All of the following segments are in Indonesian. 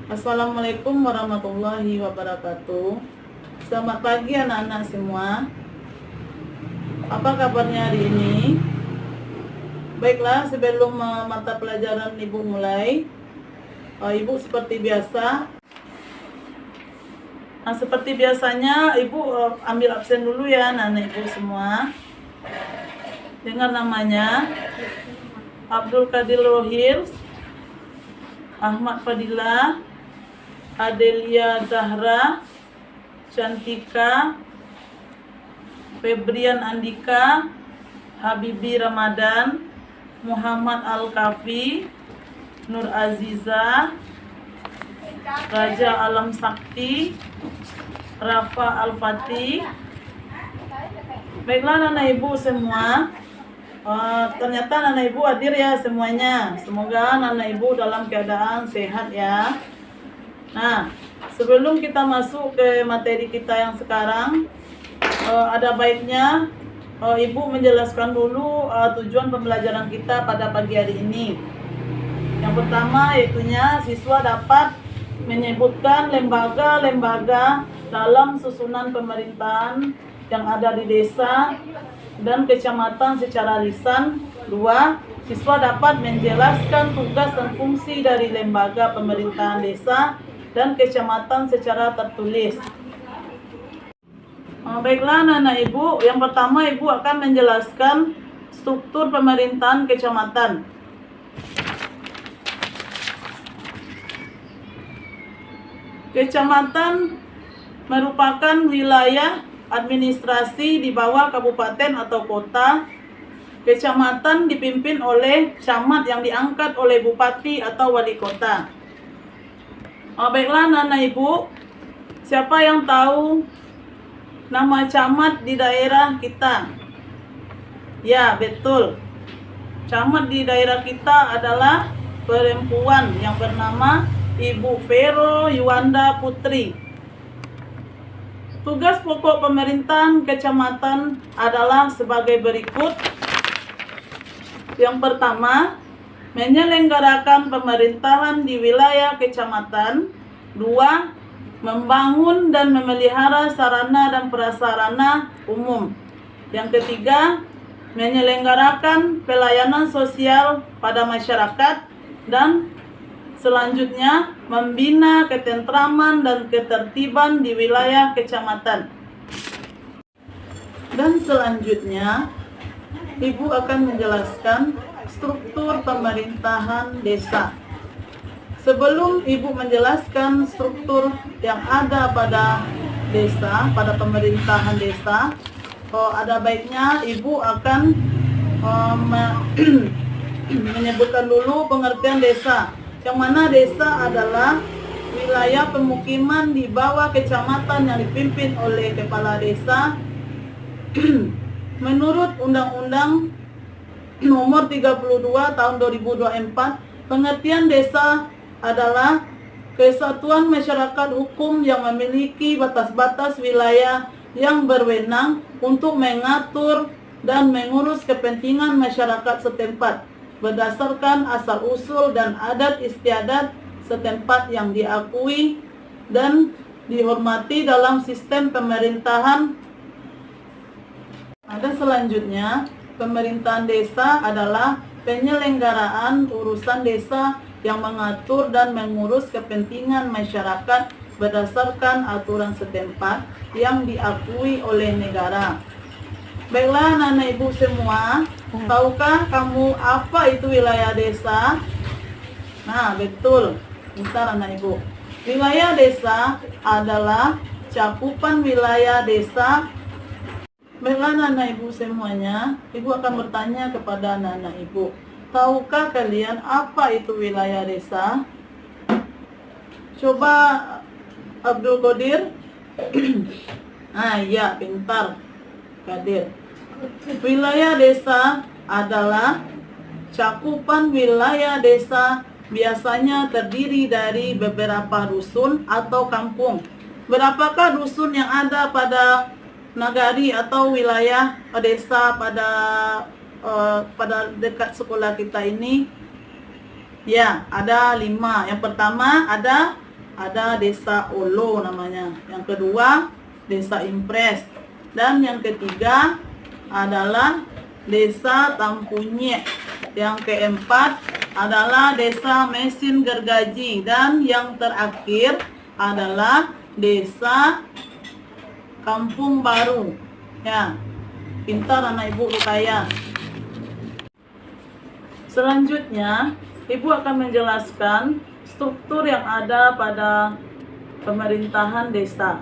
Assalamualaikum warahmatullahi wabarakatuh. Selamat pagi anak-anak semua. Apa kabarnya hari ini? Baiklah, sebelum mata pelajaran Ibu mulai, Ibu seperti biasa. Seperti biasanya Ibu ambil absen dulu ya anak-anak Ibu semua. Dengar namanya: Abdul Qadir Rohil, Ahmad Fadilah, Adelia Zahra, Cantika, Febrian Andika, Habibi Ramadan, Muhammad Al-Kafi, Nur Aziza, Raja Alam Sakti, Rafa Al-Fatih. Baiklah anak ibu semua, ternyata anak ibu hadir ya semuanya. Semoga anak ibu dalam keadaan sehat ya. Nah, sebelum kita masuk ke materi kita yang sekarang, ada baiknya Ibu menjelaskan dulu tujuan pembelajaran kita pada pagi hari ini. Yang pertama yaitunya siswa dapat menyebutkan lembaga-lembaga dalam susunan pemerintahan yang ada di desa dan kecamatan secara lisan. 2. Siswa dapat menjelaskan tugas dan fungsi dari lembaga pemerintahan desa dan kecamatan secara tertulis. Baiklah anak-anak ibu, yang pertama ibu akan menjelaskan struktur pemerintahan kecamatan. Kecamatan merupakan wilayah administrasi di bawah kabupaten atau kota. Kecamatan dipimpin oleh camat yang diangkat oleh bupati atau wali kota. Baiklah anak-anak ibu, siapa yang tahu nama camat di daerah kita? Ya, betul. Camat di daerah kita adalah perempuan yang bernama Ibu Vero Yuanda Putri. Tugas pokok pemerintahan kecamatan adalah sebagai berikut. Yang pertama, menyelenggarakan pemerintahan di wilayah kecamatan. 2. Membangun dan memelihara sarana dan prasarana umum. Yang ketiga, menyelenggarakan pelayanan sosial pada masyarakat. Dan selanjutnya, membina ketentraman dan ketertiban di wilayah kecamatan. Dan selanjutnya, Ibu akan menjelaskan struktur pemerintahan desa. Sebelum Ibu menjelaskan struktur yang ada pada desa, pada pemerintahan desa, ada baiknya Ibu akan menyebutkan dulu pengertian desa. Yang mana desa adalah wilayah pemukiman di bawah kecamatan yang dipimpin oleh kepala desa. Menurut Undang-Undang Nomor 32 Tahun 2024, pengertian desa adalah kesatuan masyarakat hukum yang memiliki batas-batas wilayah yang berwenang untuk mengatur dan mengurus kepentingan masyarakat setempat berdasarkan asal-usul dan adat istiadat setempat yang diakui dan dihormati dalam sistem pemerintahan. Ada selanjutnya, pemerintahan desa adalah penyelenggaraan urusan desa yang mengatur dan mengurus kepentingan masyarakat berdasarkan aturan setempat yang diakui oleh negara. Baiklah anak-anak ibu semua, tahukah kamu apa itu wilayah desa? Nah, betul. Bentar anak ibu. Wilayah desa adalah cakupan wilayah desa. Baiklah anak-anak ibu semuanya, ibu akan bertanya kepada anak-anak ibu, tahukah kalian apa itu wilayah desa? Coba Abdul Qadir. Ya, pintar Qadir. Wilayah desa adalah cakupan wilayah desa, biasanya terdiri dari beberapa dusun atau kampung. Berapakah dusun yang ada pada nagari atau wilayah desa pada dekat sekolah kita ini? Ya, ada 5. Yang pertama ada ada Desa Olo namanya. Yang kedua Desa Impres. Dan yang ketiga adalah Desa Tampunye. Yang keempat adalah Desa Mesin Gergaji. Dan yang terakhir adalah Desa Kampung Baru. Ya, pintar anak ibu Rukaya. Selanjutnya, ibu akan menjelaskan struktur yang ada pada pemerintahan desa.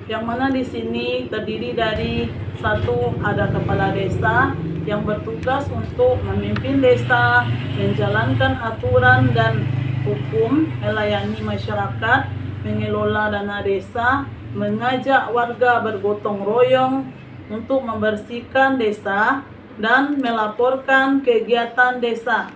Yang mana di sini terdiri dari satu, ada kepala desa yang bertugas untuk memimpin desa, menjalankan aturan dan hukum, melayani masyarakat, mengelola dana desa, mengajak warga bergotong royong untuk membersihkan desa dan melaporkan kegiatan desa.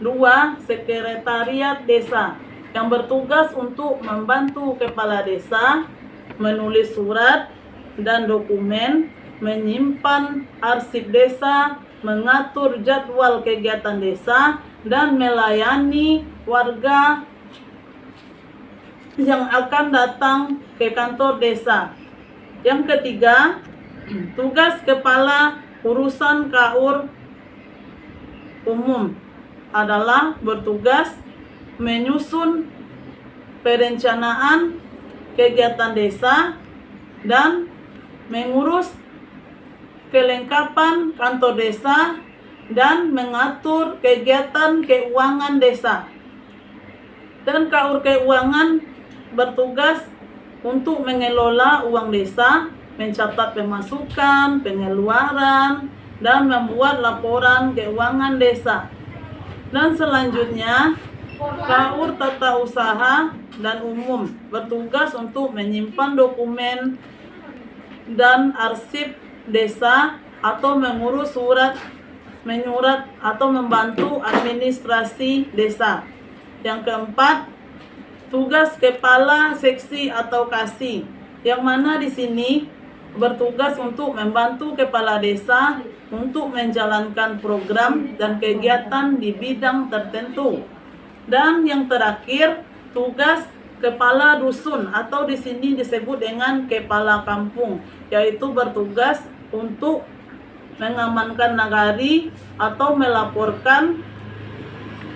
2. Sekretariat desa yang bertugas untuk membantu kepala desa menulis surat dan dokumen, menyimpan arsip desa, mengatur jadwal kegiatan desa, dan melayani warga yang akan datang ke kantor desa. Yang ketiga, tugas kepala urusan KUR umum adalah bertugas menyusun perencanaan kegiatan desa dan mengurus kelengkapan kantor desa dan mengatur kegiatan keuangan desa. Dan KUR keuangan bertugas untuk mengelola uang desa, mencatat pemasukan, pengeluaran, dan membuat laporan keuangan desa. Dan selanjutnya, KUR tata usaha dan umum bertugas untuk menyimpan dokumen dan arsip desa atau mengurus menyurat atau membantu administrasi desa. Yang keempat, tugas kepala seksi atau kasih, yang mana di sini bertugas untuk membantu kepala desa untuk menjalankan program dan kegiatan di bidang tertentu. Dan yang terakhir, tugas kepala dusun atau di sini disebut dengan kepala kampung, yaitu bertugas untuk mengamankan nagari atau melaporkan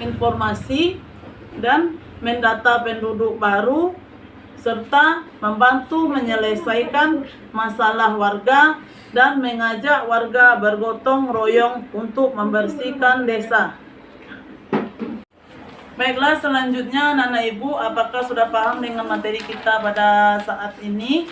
informasi dan mendata penduduk baru serta membantu menyelesaikan masalah warga dan mengajak warga bergotong royong untuk membersihkan desa. Baiklah, selanjutnya Nana Ibu, apakah sudah paham dengan materi kita pada saat ini?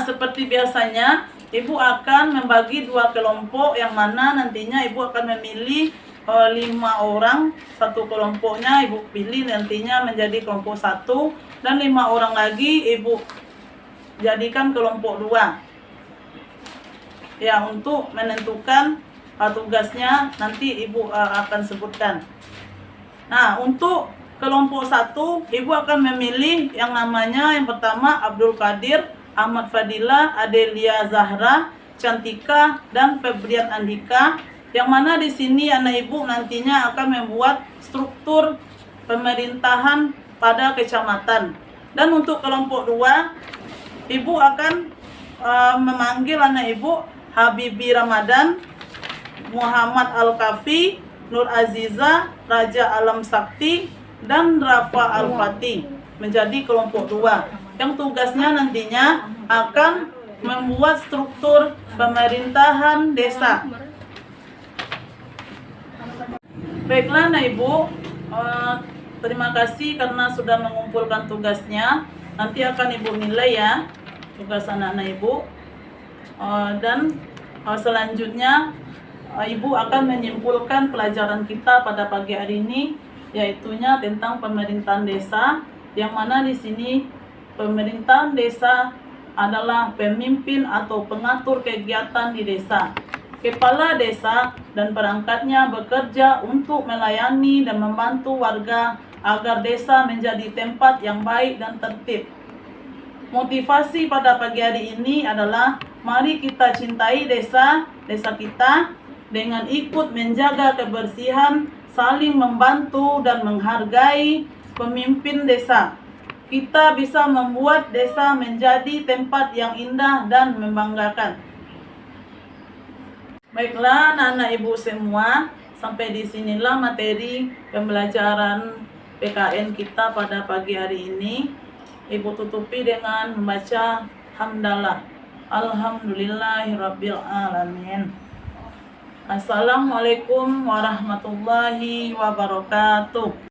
Seperti biasanya, Ibu akan membagi 2 kelompok, yang mana nantinya Ibu akan memilih 5 orang, satu kelompoknya Ibu pilih nantinya menjadi kelompok 1, dan 5 orang lagi Ibu jadikan kelompok 2. Ya, untuk menentukan tugasnya nanti Ibu akan sebutkan. Nah, untuk kelompok 1, Ibu akan memilih yang namanya yang pertama Abdul Qadir, Ahmad Fadila, Adelia Zahra, Cantika, dan Febrian Andika. Yang mana di sini anak Ibu nantinya akan membuat struktur pemerintahan pada kecamatan. Dan untuk kelompok 2, Ibu akan memanggil anak Ibu Habibi Ramadan, Muhammad Al-Kafi, Nur Aziza, Raja Alam Sakti, dan Rafa Al-Fatih menjadi kelompok 2. Yang tugasnya nantinya akan membuat struktur pemerintahan desa. Baiklah anak Ibu, terima kasih karena sudah mengumpulkan tugasnya. Nanti akan Ibu nilai ya tugas anak-anak Ibu. Dan selanjutnya Ibu akan menyimpulkan pelajaran kita pada pagi hari ini, yaitunya tentang pemerintahan desa, yang mana di sini pemerintahan desa adalah pemimpin atau pengatur kegiatan di desa. Kepala desa dan perangkatnya bekerja untuk melayani dan membantu warga agar desa menjadi tempat yang baik dan tertib. Motivasi pada pagi hari ini adalah mari kita cintai desa kita dengan ikut menjaga kebersihan, saling membantu dan menghargai pemimpin desa. Kita bisa membuat desa menjadi tempat yang indah dan membanggakan. Baiklah anak-anak ibu semua, sampai di sinilah materi pembelajaran PKN kita pada pagi hari ini. Ibu tutupi dengan membaca hamdalah. Alhamdulillahirabbil alamin. Assalamualaikum warahmatullahi wabarakatuh.